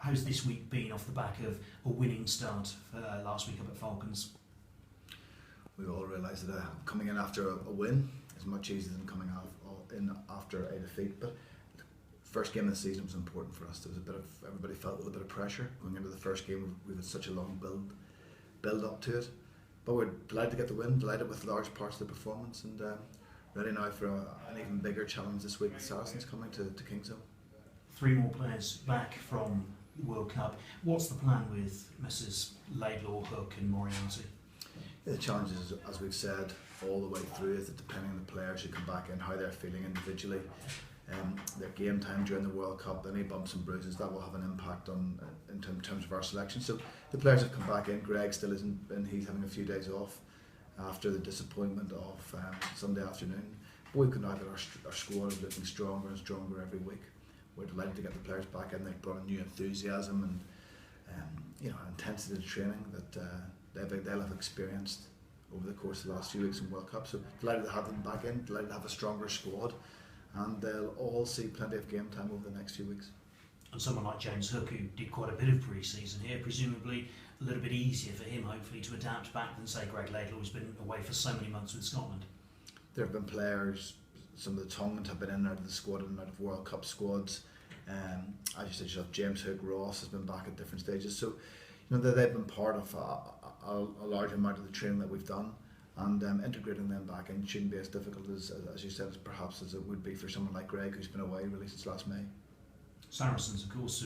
How's this week been off the back of a winning start last week up at Falcons? We all realise that coming in after a win is much easier than coming in after a defeat. But first game of the season was important for us. There was everybody felt with a bit of pressure going into the first game. We've had such a long build up to it, but we're delighted to get the win. Delighted with large parts of the performance, and ready now for an even bigger challenge this week with Saracens coming to Kingsholm. 3 more players back from the World Cup. What's the plan with Messrs Laidlaw, Hook and Moriarty? The challenge is, as we've said all the way through, is that depending on the players who come back in, how they're feeling individually, their game time during the World Cup, any bumps and bruises, that will have an impact on in terms of our selection. So the players have come back in. Greg still isn't, and he's having a few days off after the disappointment of Sunday afternoon. But we've got now that our squad is looking stronger and stronger every week. We're delighted to get the players back in. They've brought a new enthusiasm and intensity to training that they'll have experienced over the course of the last few weeks in World Cup. So delighted to have them back in, delighted to have a stronger squad, and they'll all see plenty of game time over the next few weeks. And someone like James Hook, who did quite a bit of pre-season here, presumably a little bit easier for him hopefully to adapt back than say Greg Laidlaw, who's been away for so many months with Scotland. There have been players, some of the Tongans have been in and out of the squad and out of World Cup squads. As you said yourself, James Hook, Ross has been back at different stages. So they've been part of a large amount of the training that we've done, and integrating them back in shouldn't be as difficult as you said, perhaps as it would be for someone like Greg, who's been away really since last May. Saracens, of course,